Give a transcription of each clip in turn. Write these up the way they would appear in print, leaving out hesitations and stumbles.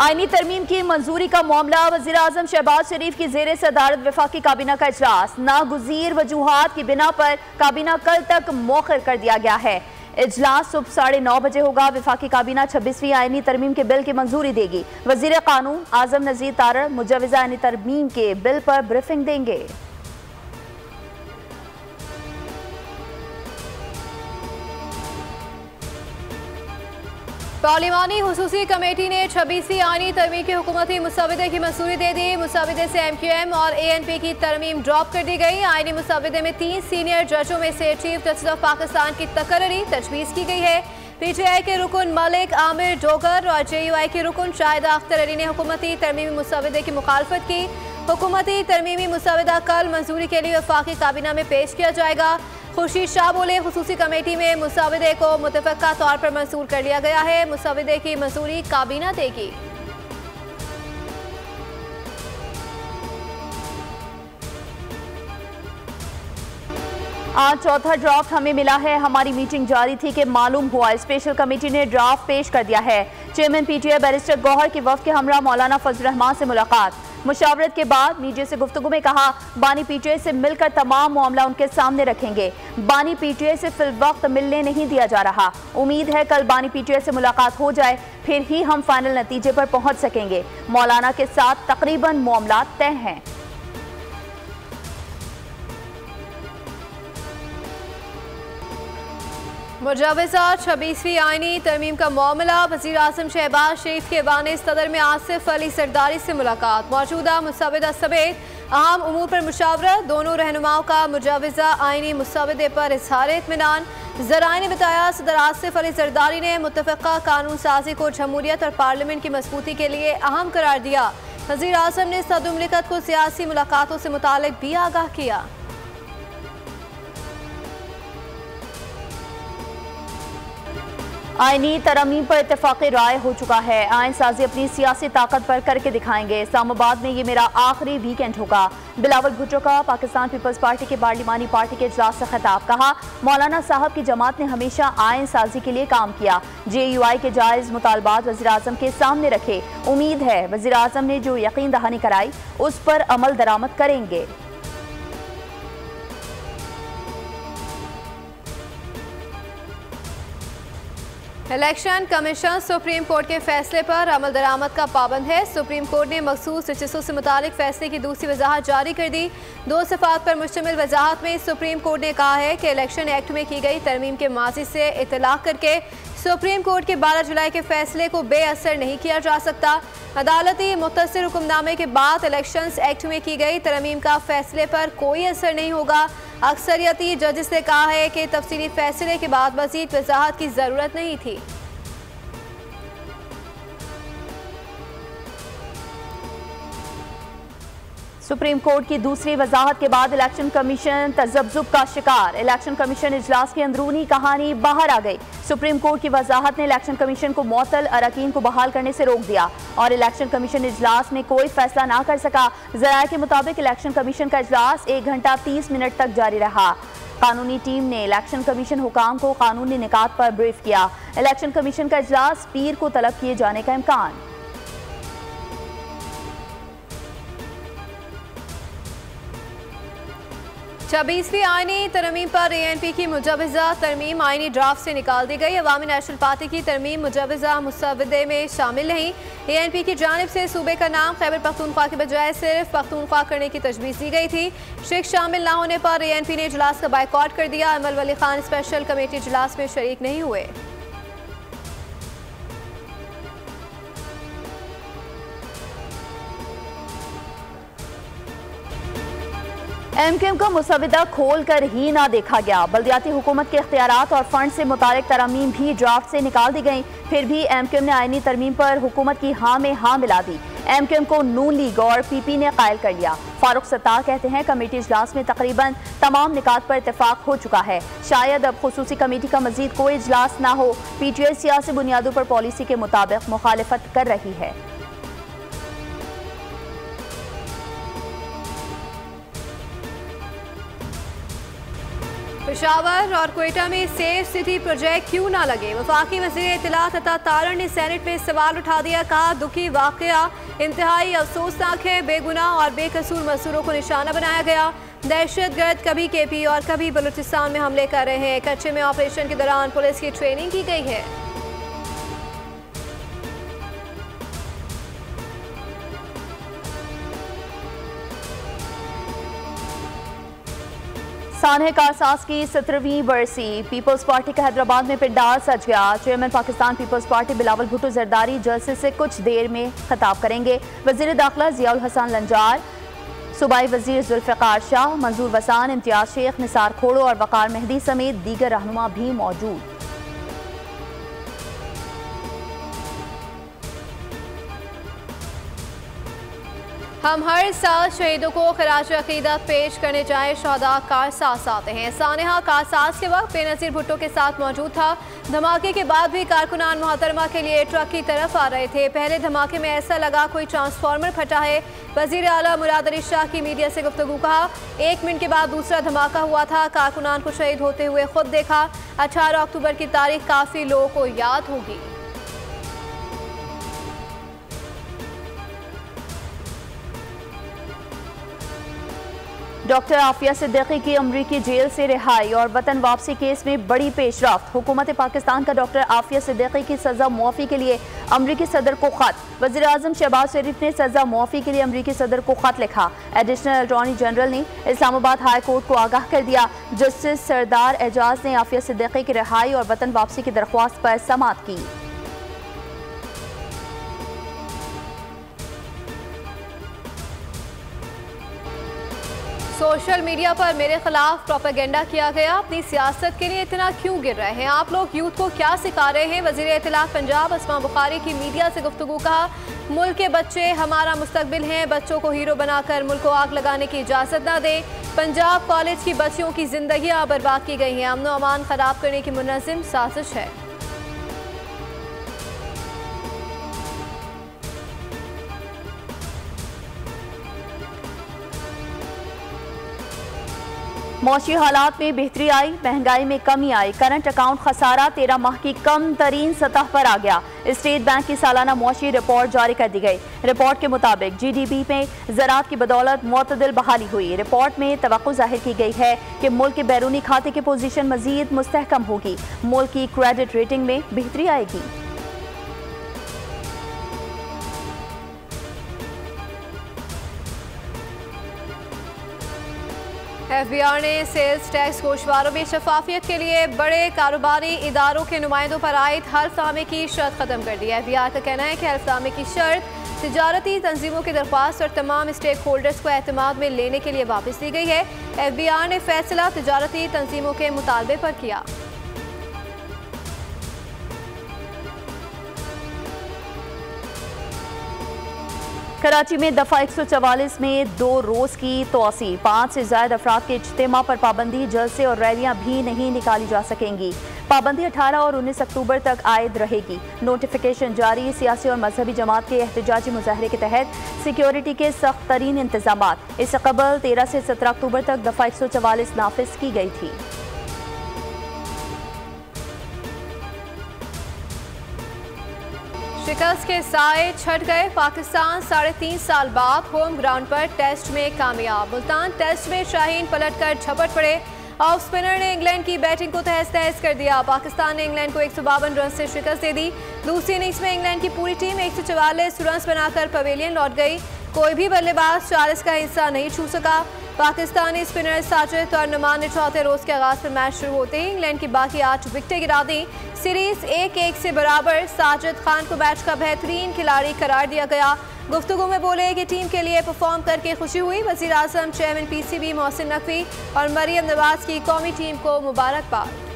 आईनी तरमीम की मंजूरी का मामला। वज़ीर आज़म शहबाज शरीफ की ज़ेर सदारत वफाकी काबीना का इजलास। नागुज़ीर वजूहात की बिना पर काबीना कल तक मौखर कर दिया गया है। इजलास सुबह 9:30 बजे होगा। वफाकी काबीना 26वीं आईनी तरमीम के बिल की मंजूरी देगी। वज़ीर कानून आज़म नज़ीर तारड़ मुजवज़ा आईनी तरमीम के बिल पर ब्रीफिंग देंगे। पार्लिमानी हुसूसी कमेटी ने 26वीं आईनी तरमीम की हुकूमती मुसवदे की मंजूरी दे दी। मुसवदे से MQM और ANP की तरमीम ड्रॉप कर दी गई। आईनी मुसवदे में 3 सीनियर जजों में से चीफ जस्टिस ऑफ पाकिस्तान की तकर्री तजवीज़ की गई है। PTI के रुकन मलिक आमिर डोगर और JUI के रुकन शाहिदा अख्तर अली ने हुकूमती तरमीमी मुसवदे की मुखालफत की। हुकूमती तरमीमी मुसवदा कल मंजूरी के लिए वफाकी काबीना में पेश किया जाएगा। खुर्शीद शाह बोले, खुसूसी कमेटी में मुसवदे को मुतफ़क्का तौर पर मंजूर कर लिया गया है। मुसवदे की मंजूरी काबीना देगी। आज चौथा ड्राफ्ट हमें मिला है। हमारी मीटिंग जारी थी कि मालूम हुआ स्पेशल कमेटी ने ड्राफ्ट पेश कर दिया है। चेयरमैन PTI बैरिस्टर गौहर की वफ़द के हमरा मौलाना फजल रहमान से मुलाकात। मुशावरत के बाद मीडिया से गुफ्तगू में कहा, बानी PTI से मिलकर तमाम मामला उनके सामने रखेंगे। बानी PTI से फिल वक्त मिलने नहीं दिया जा रहा। उम्मीद है कल बानी PTI से मुलाकात हो जाए, फिर ही हम फाइनल नतीजे पर पहुंच सकेंगे। मौलाना के साथ तकरीबन मामला तय हैं। मुजवज़ा 26वीं आईनी तरमीम का मामला। वज़ीर आज़म शहबाज शरीफ के वाने सदर में आसिफ अली सरदारी से मुलाकात। मौजूदा मुसवदा समेत अहम उमूर पर मुशावरत। दोनों रहनुमाओं का मुजवज़ा आईनी मुसवदे पर इज़हार इत्मीनान। ज़राए ने बताया, सदर आसिफ अली सरदारी ने मुत्तफ़क़ा कानून साजी को जमहूरियत और पार्लियामेंट की मजबूती के लिए अहम करार दिया। वज़ीर आज़म ने सदर मुमलिकत को सियासी मुलाकातों से मुतालिक भी आगाह किया। आईनी तरमीम पर इत्तेफाक़ी राय हो चुका है। आइन साजी अपनी सियासी ताकत पर करके दिखाएंगे। इस्लामाबाद में ये मेरा आखिरी वीकेंड होगा। बिलावल भुट्टो का पाकिस्तान पीपल्स पार्टी के पार्लिमानी पार्टी के इजलास से खिताब। कहा, मौलाना साहब की जमात ने हमेशा आइन साजी के लिए काम किया। JUI के जायज़ मुतालबात वज़ीर आज़म के सामने रखे। उम्मीद है वज़ीर आज़म ने जो यकीन दहानी कराई उस पर अमल दरामद करेंगे। इलेक्शन कमीशन सुप्रीम कोर्ट के फैसले पर अमल दरामद का पाबंद है। सुप्रीम कोर्ट ने मखसूस इजलासों से मुतालिक फैसले की दूसरी वजाहत जारी कर दी। 2 सिफात पर मुश्तमिल वजाहत में सुप्रीम कोर्ट ने कहा है कि इलेक्शन एक्ट में की गई तरमीम के माजी से इतलाक करके सुप्रीम कोर्ट के 12 जुलाई के फैसले को बेअसर नहीं किया जा सकता। अदालती मुख्तसर हुक्मनामे के बाद इलेक्शंस एक्ट में की गई तरमीम का फैसले पर कोई असर नहीं होगा। अक्सरियती जजेस ने कहा है कि तफसीली फैसले के बाद मज़ीद वजाहत की ज़रूरत नहीं थी। सुप्रीम कोर्ट की दूसरी वजाहत के बाद इलेक्शन कमीशन तजब्जुब का शिकार। इलेक्शन कमीशन इजलास की अंदरूनी कहानी बाहर आ गई। सुप्रीम कोर्ट की वजाहत ने इलेक्शन कमीशन को मुअत्तल अरकान को बहाल करने से रोक दिया और इलेक्शन कमीशन इजलास में कोई फैसला ना कर सका। ज़राए के मुताबिक इलेक्शन कमीशन का इजलास 1 घंटा 30 मिनट तक जारी रहा। कानूनी टीम ने इलेक्शन कमीशन हुकाम को कानूनी निकात पर ब्रीफ किया। इलेक्शन कमीशन का इजलास पीर को तलब किए जाने का इम्कान। 26वीं आईनी तरमीम पर ANP की मुजवज़ा तरमीम आईनी ड्राफ्ट से निकाल दी गई। अवामी नेशनल पार्टी की तरमीम मुजवज़ा मुसवदे में शामिल नहीं। ANP की जानिब से सूबे का नाम खैबर पख्तूनख्वा के बजाय सिर्फ पख्तूनख्वा करने की तजवीज़ दी गई थी। शेख शामिल न होने पर ANP ने इजलास का बायकॉट कर दिया। अमल वली खान स्पेशल कमेटी इजलास में शरीक नहीं हुए। MQM का मुसवदा खोल कर ही ना देखा गया। बल्दियाती हुकूमत के इख्तियारात और फंड से मुतालिक तरमीम भी ड्राफ्ट से निकाल दी गई। फिर भी MQM ने आईनी तरमीम पर हुकूमत की हाँ में हाँ मिला दी। MQM को नून लीग और PP ने कायल कर लिया। फारूक सत्तार कहते हैं, कमेटी इजलास में तकरीबन तमाम निकात पर इत्तेफाक हो चुका है। शायद अब खुसूसी कमेटी का मजीद कोई इजलास ना हो। PTI सियासी बुनियादों पर पॉलिसी के मुताबिक मुखालिफत कर रही है। पेशावर और क्वेटा में सेफ सिटी प्रोजेक्ट क्यों ना लगे? वफाकी वज़ीर इत्तलात अता तारण ने सेनेट में सवाल उठा दिया। कहा दुखी वाक़या इंतहाई अफसोसनाक है, बेगुनाह और बेकसूर मजदूरों को निशाना बनाया गया। दहशतगर्द कभी केपी और कभी बलूचिस्तान में हमले कर रहे हैं। कच्चे में ऑपरेशन के दौरान पुलिस की ट्रेनिंग की गई है। सानह कारसाज की 17वीं बरसी। पीपल्स पार्टी का हैदराबाद में पंडाल सज गया। Chairman Pakistan peoples party Bilawal Bhutto Zardari जलसे से कुछ देर में खिताब करेंगे। वजीर दाखिला जियाउल हसन लंजार, सूबाई वजीर जुल्फ़िकार शाह, मंजूर वसान, इम्तियाज शेख, निसार खोड़ो और वकार मेहदी समेत दीगर रहनुमा भी मौजूद। हम हर साल शहीदों को खराज अकीदत पेश करने जाए शहदा कारसाज आते हैं। सानहा कारसाज के वक्त बेनज़ीर भुट्टो के साथ मौजूद था। धमाके के बाद भी कारकुनान मोहतरमा के लिए ट्रक की तरफ आ रहे थे। पहले धमाके में ऐसा लगा कोई ट्रांसफार्मर फटा है। वजीर आला मुराद अली शाह की मीडिया से गुफ्तगू। कहा 1 मिनट के बाद दूसरा धमाका हुआ था। कारकुनान को शहीद होते हुए खुद देखा। 18 अक्टूबर की तारीख काफ़ी लोगों को याद होगी। डॉक्टर आफिया सिद्दीकी की अमरीकी जेल से रिहाई और वतन वापसी केस में बड़ी पेशरफ्त। हुकूमत पाकिस्तान का डॉक्टर आफिया सिद्दीकी की सजा मुआफ़ी के लिए अमरीकी सदर को खत। वज़ीर आज़म शहबाज शरीफ ने सजा मुआफ़ी के लिए अमरीकी सदर को खत लिखा। एडिशनल अटॉर्नी जनरल ने इस्लामाबाद हाई कोर्ट को आगाह कर दिया। जस्टिस सरदार एजाज ने आफिया सिद्दीकी की रिहाई और वतन वापसी की दरख्वास्त पर समाअत की। सोशल मीडिया पर मेरे खिलाफ प्रोपेगेंडा किया गया। अपनी सियासत के लिए इतना क्यों गिर रहे हैं आप लोग? यूथ को क्या सिखा रहे हैं? वज़ीर इत्तलात पंजाब अस्मा बुखारी की मीडिया से गुफ्तगू। कहा मुल्क के बच्चे हमारा मुस्तकबिल हैं। बच्चों को हीरो बनाकर मुल्क को आग लगाने की इजाज़त ना दें। पंजाब कॉलेज की बच्चियों की जिंदगियां बर्बाद की गई हैं। अमन व अमान खराब करने की मुनज़्ज़म साजिश है। मौशी हालात में बेहतरी आई, महंगाई में कमी आई। करंट अकाउंट खसारा 13 माह की कम तरीन सतह पर आ गया। स्टेट बैंक की सालाना मौशी रिपोर्ट जारी कर दी गई। रिपोर्ट के मुताबिक GDP में ज़राअत की बदौलत मुतदिल बहाली हुई। रिपोर्ट में तवक्को जाहिर की गई है कि मुल्क के बैरूनी खाते की पोजीशन मजीद मुस्तहकम होगी। मुल्क की क्रेडिट रेटिंग में बेहतरी आएगी। FBI ने सेल्स टैक्स गोशवारों में शफाफियत के लिए बड़े कारोबारी इदारों के नुमाइंदों पर आयद हल्फनामे की शर्त खत्म कर दी है। FBI का कहना है कि हल्फनामे की शर्त तिजारती तंजीमों की दरख्वास्त और तमाम स्टेक होल्डर्स को एतमाद में लेने के लिए वापस दी गई है। FBI ने फैसला तिजारती तंजीमों के मुतालबे पर किया। कराची में दफा 144 में 2 रोज की तोसी। 5 से ज्यादा अफराद के इज्तिमा पर पाबंदी। जलसे और रैलियां भी नहीं निकाली जा सकेंगी। पाबंदी 18 और 19 अक्टूबर तक आयद रहेगी। नोटिफिकेशन जारी। सियासी और मजहबी जमात के एहतजाजी मुजाहरे के तहत सिक्योरिटी के सख्त तरीन इंतजाम। इससे कबल 13 से 17 अक्टूबर तक दफा 144 नाफिज की गई थी। शिकस्त के साए छट गए। पाकिस्तान 3.5 साल बाद होम ग्राउंड पर टेस्ट में कामयाब। मुल्तान टेस्ट में शाहीन पलटकर झपट पड़े। ऑफ स्पिनर ने इंग्लैंड की बैटिंग को तहस नहस कर दिया। पाकिस्तान ने इंग्लैंड को 152 रन से शिकस्त दे दी। दूसरी इनिंग्स में इंग्लैंड की पूरी टीम 144 रन बनाकर पवेलियन लौट गई। कोई भी बल्लेबाज 40 का हिस्सा नहीं छू सका। पाकिस्तानी स्पिनर साजिद और नुमान ने चौथे रोज के आगाज पर मैच शुरू होते ही इंग्लैंड की बाकी 8 विकेटें गिरा दी। सीरीज 1-1 से बराबर। साजिद खान को मैच का बेहतरीन खिलाड़ी करार दिया गया। गुफ्तगू में बोले कि टीम के लिए परफॉर्म करके खुशी हुई। वज़ीर आज़म, चेयरमैन PCB मोहसिन नकवी और मरियम नवाज की कौमी टीम को मुबारकबाद।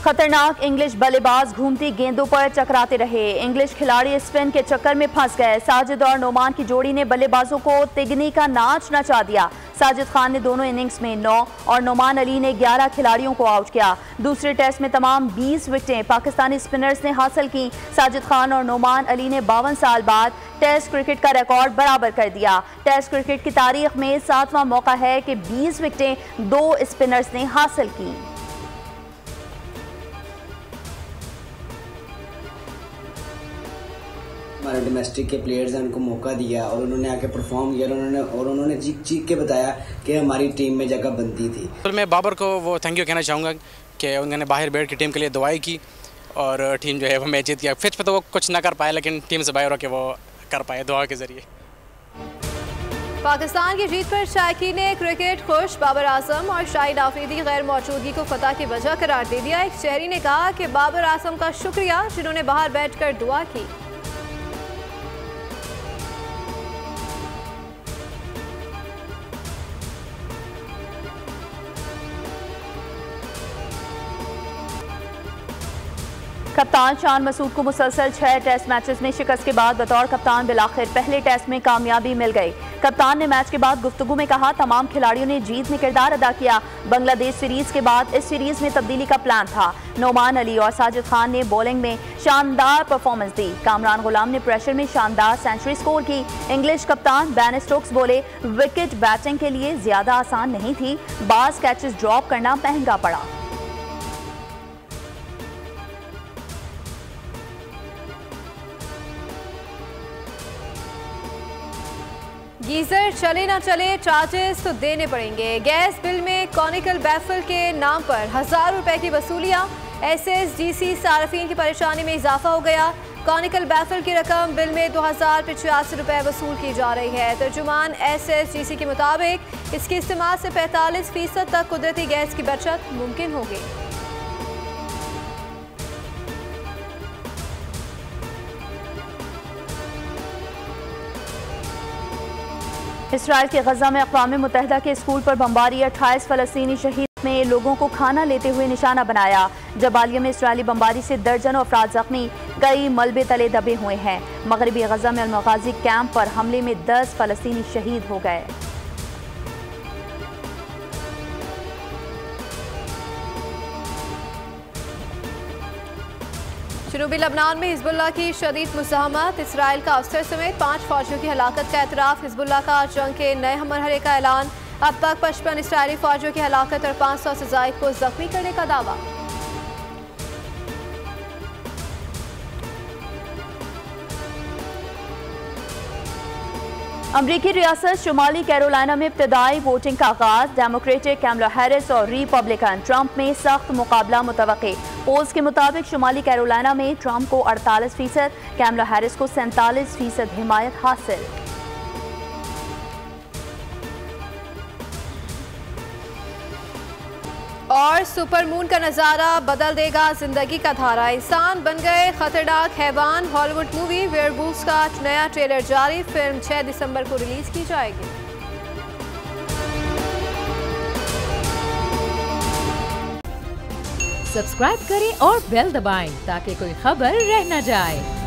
खतरनाक इंग्लिश बल्लेबाज घूमती गेंदों पर चकराते रहे। इंग्लिश खिलाड़ी स्पिन के चक्कर में फंस गए। साजिद और नोमान की जोड़ी ने बल्लेबाजों को तिगनी का नाच नचा दिया। साजिद खान ने दोनों इनिंग्स में 9 और नोमान अली ने 11 खिलाड़ियों को आउट किया। दूसरे टेस्ट में तमाम 20 विकेटें पाकिस्तानी स्पिनर्स ने हासिल की। साजिद खान और नोमान अली ने 52 साल बाद टेस्ट क्रिकेट का रिकॉर्ड बराबर कर दिया। टेस्ट क्रिकेट की तारीख में 7वां मौका है कि 20 विकेटें 2 स्पिनर्स ने हासिल की। हमारे डोमेस्टिक के प्लेयर्स हैं, उनको मौका दिया और उन्होंने आके परफॉर्म किया और उन्होंने चीख के बताया कि हमारी टीम में जगह बनती थी। तो मैं बाबर को वो थैंक यू कहना चाहूँगा कि उन्होंने बाहर बैठ की टीम के लिए दुआई की और टीम जो है वो मैच जीत गया। पिच पे तो वो कुछ ना कर पाए, लेकिन टीम से बाहर होकर वो कर पाए दुआ के ज़रिए। पाकिस्तान की जीत पर शायकीन ने क्रिकेट खुश। बाबर आजम और शाहिद आफरीदी गैर मौजूदगी को फतह की वजह करार दे दिया। एक शहरी ने कहा कि बाबर आजम का शुक्रिया जिन्होंने बाहर बैठकर दुआ की। कप्तान शान मसूद को मुसलसल 6 टेस्ट मैचेस में शिकस्त के बाद बतौर कप्तान बिलाखिर पहले टेस्ट में कामयाबी मिल गई। कप्तान ने मैच के बाद गुफ्तगू में कहा, तमाम खिलाड़ियों ने जीत में किरदार अदा किया। बांग्लादेश सीरीज के बाद इस सीरीज में तब्दीली का प्लान था। नोमान अली और साजिद खान ने बॉलिंग में शानदार परफॉर्मेंस दी। कामरान गुलाम ने प्रेशर में शानदार सेंचुरी स्कोर की। इंग्लिश कप्तान बेन स्टोक्स बोले, विकेट बैटिंग के लिए ज्यादा आसान नहीं थी, बाज कैचेस ड्रॉप करना महंगा पड़ा। गीजर चले ना चले, चार्जेस तो देने पड़ेंगे। गैस बिल में कॉनिकल बैफल के नाम पर 1000 रुपए की वसूलियां। SSGC सार्फिन की परेशानी में इजाफा हो गया। कॉनिकल बैफल की रकम बिल में 2085 रुपए वसूल की जा रही है। तर्जुमान SSGC के मुताबिक इसके इस्तेमाल से 45% तक कुदरती गैस की बचत मुमकिन होगी। इसराइल के गजा में अक़वाम मुत्तहिदा के स्कूल पर बमबारी। 28 फ़लस्तीनी शहीद में लोगों को खाना लेते हुए निशाना बनाया। जबालिया में इसराइली बमबारी से दर्जनों अफराद जख्मी, कई मलबे तले दबे हुए हैं। मगरबी गजा में अल-मगाज़ी कैंप पर हमले में 10 फ़लस्तीनी शहीद हो गए। जनूबी लबनान में हिजबुल्लाह की शदीद मुज़ाहमत। इसराइल का अफसर समेत 5 फौजियों की हलाकत का एतराफ़। हिजबुल्लाह का जंग के नए मरहले का ऐलान। अब तक 55 इसराइली फौजियों की हलाकत और 500 से ज़ायद को जख्मी करने का दावा। अमरीकी रियासत शुमाली कैरोलिना में इब्तदाई वोटिंग का आगाज। डेमोक्रेटिक कैमला हैरिस और रिपब्लिकन ट्रंप में सख्त मुकाबला मुतवक्के। पोल्स के मुताबिक शुमाली कैरोलिना में ट्रंप को 48%, कैमला हैरिस को 47% हिमायत हासिल। और सुपर मून का नज़ारा बदल देगा जिंदगी का धारा। इंसान बन गए खतरनाक हैवान। हॉलीवुड मूवी वेयरवुल्व्स का नया ट्रेलर जारी। फिल्म 6 दिसंबर को रिलीज की जाएगी। सब्सक्राइब करें और बेल दबाएं ताकि कोई खबर रह न जाए।